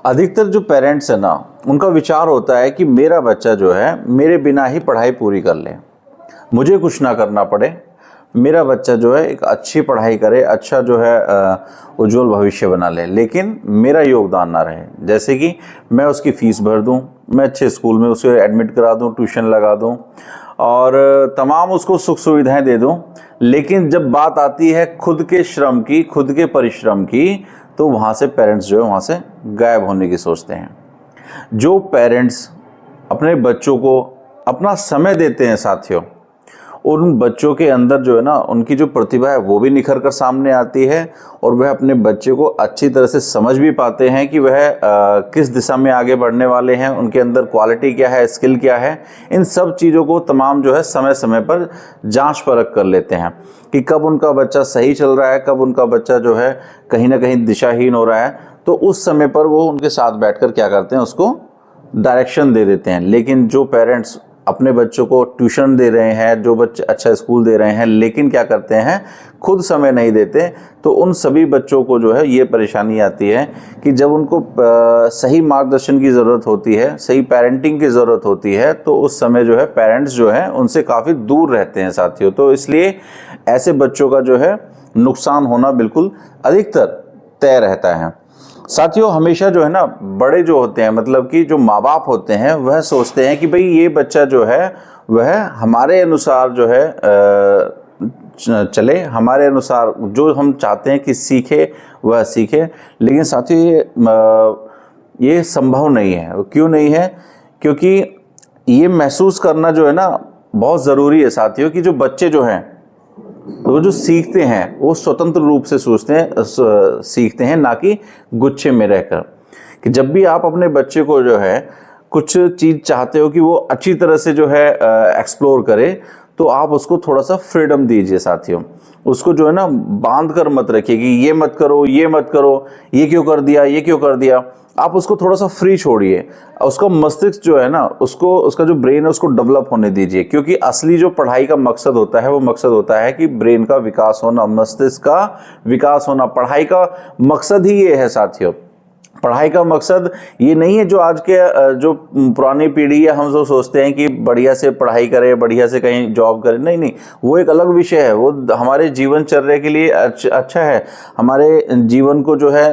अधिकतर जो पेरेंट्स है ना, उनका विचार होता है कि मेरा बच्चा जो है मेरे बिना ही पढ़ाई पूरी कर ले, मुझे कुछ ना करना पड़े, मेरा बच्चा जो है एक अच्छी पढ़ाई करे, अच्छा जो है उज्जवल भविष्य बना ले, लेकिन मेरा योगदान ना रहे। जैसे कि मैं उसकी फ़ीस भर दूं, मैं अच्छे स्कूल में उसे एडमिट करा दूं, ट्यूशन लगा दूं और तमाम उसको सुख सुविधाएं दे दूं, लेकिन जब बात आती है खुद के श्रम की, खुद के परिश्रम की, तो वहाँ से पेरेंट्स जो है वहाँ से गायब होने की सोचते हैं। जो पेरेंट्स अपने बच्चों को अपना समय देते हैं साथियों, और उन बच्चों के अंदर जो है ना उनकी जो प्रतिभा है वो भी निखर कर सामने आती है, और वह अपने बच्चे को अच्छी तरह से समझ भी पाते हैं कि वह किस दिशा में आगे बढ़ने वाले हैं, उनके अंदर क्वालिटी क्या है, स्किल क्या है। इन सब चीज़ों को तमाम जो है समय समय पर जांच परख कर लेते हैं कि कब उनका बच्चा सही चल रहा है, कब उनका बच्चा जो है कहीं ना कहीं दिशाहीन हो रहा है। तो उस समय पर वो उनके साथ बैठकर क्या करते हैं, उसको डायरेक्शन दे देते हैं। लेकिन जो पेरेंट्स अपने बच्चों को ट्यूशन दे रहे हैं, जो बच्चे अच्छा स्कूल दे रहे हैं, लेकिन क्या करते हैं, खुद समय नहीं देते, तो उन सभी बच्चों को जो है ये परेशानी आती है कि जब उनको सही मार्गदर्शन की ज़रूरत होती है, सही पेरेंटिंग की ज़रूरत होती है, तो उस समय जो है पेरेंट्स जो हैं उनसे काफ़ी दूर रहते हैं साथियों। तो इसलिए ऐसे बच्चों का जो है नुकसान होना बिल्कुल अधिकतर तय रहता है साथियों। हमेशा जो है ना बड़े जो होते हैं, मतलब कि जो माँ बाप होते हैं, वह सोचते हैं कि भाई ये बच्चा जो है वह हमारे अनुसार जो है चले, हमारे अनुसार जो हम चाहते हैं कि सीखे वह सीखे। लेकिन साथियों ये संभव नहीं है। क्यों नहीं है? क्योंकि ये महसूस करना जो है ना बहुत ज़रूरी है साथियों कि जो बच्चे जो हैं वो जो सीखते हैं वो स्वतंत्र रूप से सीखते हैं, ना कि गुच्छे में रहकर। कि जब भी आप अपने बच्चे को जो है कुछ चीज़ चाहते हो कि वो अच्छी तरह से जो है एक्सप्लोर करे, तो आप उसको थोड़ा सा फ्रीडम दीजिए साथियों। उसको जो है ना बांध कर मत रखिए कि ये मत करो, ये मत करो, ये क्यों कर दिया, ये क्यों कर दिया। आप उसको थोड़ा सा फ्री छोड़िए, उसका मस्तिष्क जो है ना उसको, उसका जो ब्रेन है उसको डेवलप होने दीजिए। क्योंकि असली जो पढ़ाई का मकसद होता है वो मकसद होता है कि ब्रेन का विकास होना, मस्तिष्क का विकास होना। पढ़ाई का मकसद ही ये है साथियों। पढ़ाई का मकसद ये नहीं है जो आज के जो पुरानी पीढ़ी है, हम जो सोचते हैं कि बढ़िया से पढ़ाई करें, बढ़िया से कहीं जॉब करें। नहीं नहीं, वो एक अलग विषय है। वो हमारे जीवनचर्या के लिए अच्छा है। हमारे जीवन को जो है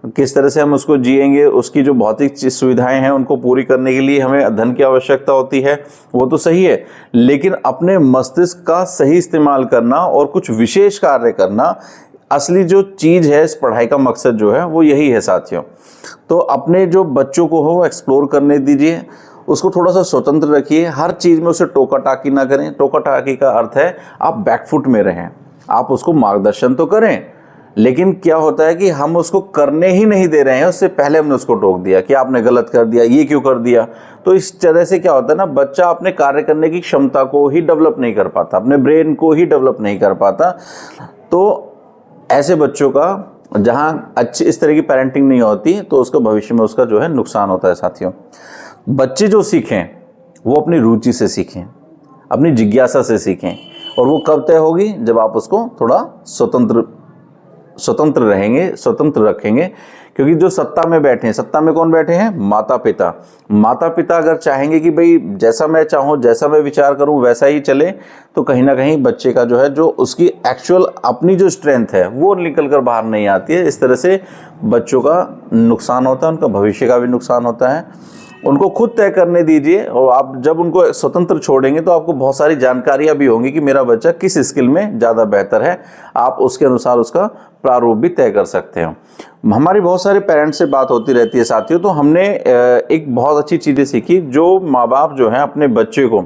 किस तरह से हम उसको जिएंगे, उसकी जो भौतिक सुविधाएं हैं उनको पूरी करने के लिए हमें धन की आवश्यकता होती है, वो तो सही है। लेकिन अपने मस्तिष्क का सही इस्तेमाल करना और कुछ विशेष कार्य करना, असली जो चीज़ है इस पढ़ाई का मकसद जो है वो यही है साथियों। तो अपने जो बच्चों को हो एक्सप्लोर करने दीजिए, उसको थोड़ा सा स्वतंत्र रखिए, हर चीज़ में उसे टोका टाकी ना करें। टोका टाकी का अर्थ है आप बैकफुट में रहें, आप उसको मार्गदर्शन तो करें, लेकिन क्या होता है कि हम उसको करने ही नहीं दे रहे हैं, उससे पहले हमने उसको टोक दिया कि आपने गलत कर दिया, ये क्यों कर दिया। तो इस तरह से क्या होता है ना, बच्चा अपने कार्य करने की क्षमता को ही डेवलप नहीं कर पाता, अपने ब्रेन को ही डेवलप नहीं कर पाता। तो ऐसे बच्चों का जहाँ अच्छी इस तरह की पेरेंटिंग नहीं होती, तो उसका भविष्य में उसका जो है नुकसान होता है साथियों। बच्चे जो सीखें वो अपनी रुचि से सीखें, अपनी जिज्ञासा से सीखें, और वो कब तय होगी, जब आप उसको थोड़ा स्वतंत्र रहेंगे, स्वतंत्र रखेंगे। क्योंकि जो सत्ता में बैठे हैं, सत्ता में कौन बैठे हैं? माता पिता। माता पिता अगर चाहेंगे कि भाई जैसा मैं चाहूँ, जैसा मैं विचार करूँ वैसा ही चले, तो कहीं ना कहीं बच्चे का जो है, जो उसकी एक्चुअल अपनी जो स्ट्रेंथ है वो निकल कर बाहर नहीं आती है। इस तरह से बच्चों का नुकसान होता है, उनका भविष्य का भी नुकसान होता है। उनको खुद तय करने दीजिए, और आप जब उनको स्वतंत्र छोड़ेंगे तो आपको बहुत सारी जानकारियां भी होंगी कि मेरा बच्चा किस स्किल में ज़्यादा बेहतर है। आप उसके अनुसार उसका प्रारूप भी तय कर सकते हो। हमारी बहुत सारे पेरेंट्स से बात होती रहती है साथियों, तो हमने एक बहुत अच्छी चीज़ें सीखी। जो माँ बाप जो हैं अपने बच्चे को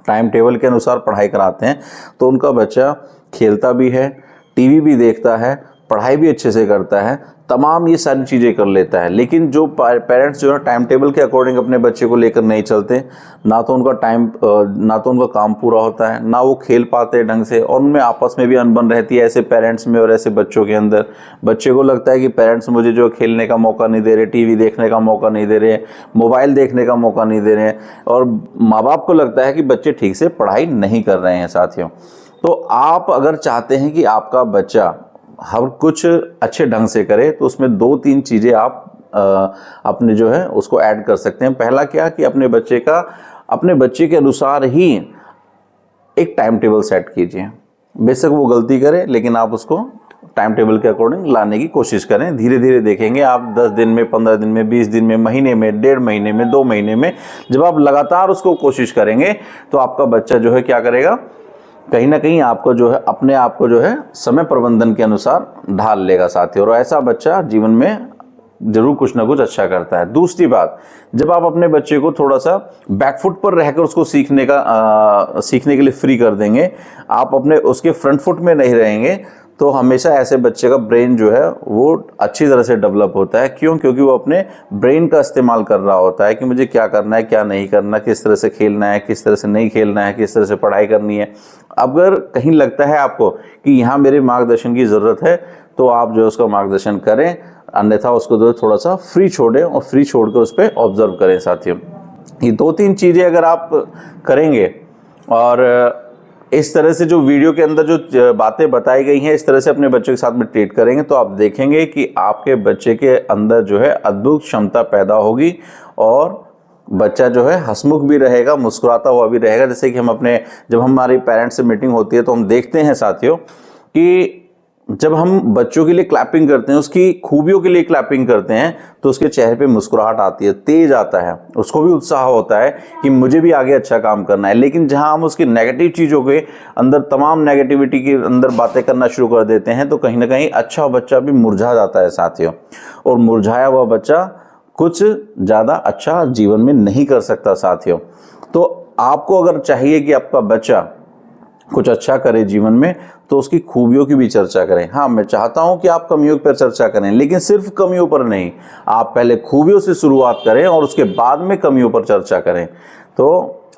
टाइम टेबल के अनुसार पढ़ाई कराते हैं, तो उनका बच्चा खेलता भी है, टीवी भी देखता है, पढ़ाई भी अच्छे से करता है, तमाम ये सारी चीज़ें कर लेता है। लेकिन जो पेरेंट्स जो है टाइम टेबल के अकॉर्डिंग अपने बच्चे को लेकर नहीं चलते, ना तो उनका काम पूरा होता है, ना वो खेल पाते ढंग से, और उनमें आपस में भी अनबन रहती है ऐसे पेरेंट्स में और ऐसे बच्चों के अंदर। बच्चे को लगता है कि पेरेंट्स मुझे जो खेलने का मौका नहीं दे रहे, टीवी देखने का मौका नहीं दे रहे, मोबाइल देखने का मौका नहीं दे रहे, और माँ बाप को लगता है कि बच्चे ठीक से पढ़ाई नहीं कर रहे हैं साथियों। तो आप अगर चाहते हैं कि आपका बच्चा हर कुछ अच्छे ढंग से करे, तो उसमें 2-3 चीज़ें आप अपने जो है उसको ऐड कर सकते हैं। पहला क्या कि अपने बच्चे के अनुसार ही एक टाइम टेबल सेट कीजिए। बेशक वो गलती करे, लेकिन आप उसको टाइम टेबल के अकॉर्डिंग लाने की कोशिश करें। धीरे धीरे देखेंगे आप 10 दिन में, 15 दिन में, 20 दिन में, महीने में, 1.5 महीने में, 2 महीने में, जब आप लगातार उसको कोशिश करेंगे तो आपका बच्चा जो है क्या करेगा, कहीं ना कहीं आपको जो है अपने आप को जो है समय प्रबंधन के अनुसार ढाल लेगा साथियों। और ऐसा बच्चा जीवन में जरूर कुछ ना कुछ अच्छा करता है। दूसरी बात, जब आप अपने बच्चे को थोड़ा सा बैकफुट पर रहकर उसको सीखने के लिए फ्री कर देंगे, आप अपने उसके फ्रंट फुट में नहीं रहेंगे, तो हमेशा ऐसे बच्चे का ब्रेन जो है वो अच्छी तरह से डेवलप होता है। क्यों? क्योंकि वो अपने ब्रेन का इस्तेमाल कर रहा होता है कि मुझे क्या करना है, क्या नहीं करना, किस तरह से खेलना है, किस तरह से नहीं खेलना है, किस तरह से पढ़ाई करनी है। अगर कहीं लगता है आपको कि यहाँ मेरे मार्गदर्शन की ज़रूरत है, तो आप जो है उसका मार्गदर्शन करें, अन्यथा उसको जो थोड़ा सा फ्री छोड़ें और फ्री छोड़कर उस पर ऑब्जर्व करें साथियों। ये 2-3 चीज़ें अगर आप करेंगे और इस तरह से जो वीडियो के अंदर जो बातें बताई गई हैं, इस तरह से अपने बच्चों के साथ में ट्रीट करेंगे, तो आप देखेंगे कि आपके बच्चे के अंदर जो है अद्भुत क्षमता पैदा होगी और बच्चा जो है हंसमुख भी रहेगा, मुस्कुराता हुआ भी रहेगा। जैसे कि जब हमारी पेरेंट्स से मीटिंग होती है तो हम देखते हैं साथियों कि जब हम बच्चों के लिए क्लैपिंग करते हैं, उसकी खूबियों के लिए क्लैपिंग करते हैं, तो उसके चेहरे पे मुस्कुराहट आती है, तेज आता है, उसको भी उत्साह होता है कि मुझे भी आगे अच्छा काम करना है। लेकिन जहां हम उसकी नेगेटिव चीज़ों के अंदर, तमाम नेगेटिविटी के अंदर बातें करना शुरू कर देते हैं, तो कहीं ना कहीं अच्छा बच्चा भी मुरझा जाता है साथियों। और मुरझाया हुआ बच्चा कुछ ज़्यादा अच्छा जीवन में नहीं कर सकता साथियों। तो आपको अगर चाहिए कि आपका बच्चा कुछ अच्छा करे जीवन में, तो उसकी खूबियों की भी चर्चा करें। हाँ, मैं चाहता हूं कि आप कमियों पर चर्चा करें, लेकिन सिर्फ कमियों पर नहीं, आप पहले खूबियों से शुरुआत करें और उसके बाद में कमियों पर चर्चा करें। तो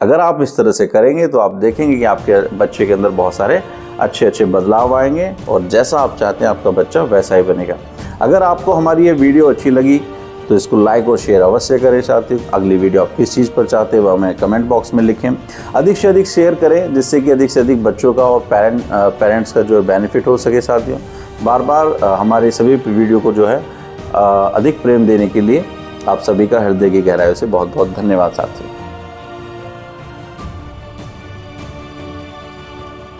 अगर आप इस तरह से करेंगे तो आप देखेंगे कि आपके बच्चे के अंदर बहुत सारे अच्छे अच्छे बदलाव आएंगे और जैसा आप चाहते हैं आपका बच्चा वैसा ही बनेगा। अगर आपको हमारी ये वीडियो अच्छी लगी तो इसको लाइक और शेयर अवश्य करें साथियों। अगली वीडियो आप किस चीज़ पर चाहते हैं वह हमें कमेंट बॉक्स में लिखें। अधिक से अधिक शेयर करें, जिससे कि अधिक से अधिक बच्चों का और पेरेंट्स का जो है बेनिफिट हो सके साथियों। बार बार हमारे सभी वीडियो को जो है अधिक प्रेम देने के लिए आप सभी का हृदय की गहराइयों से बहुत बहुत धन्यवाद साथियों।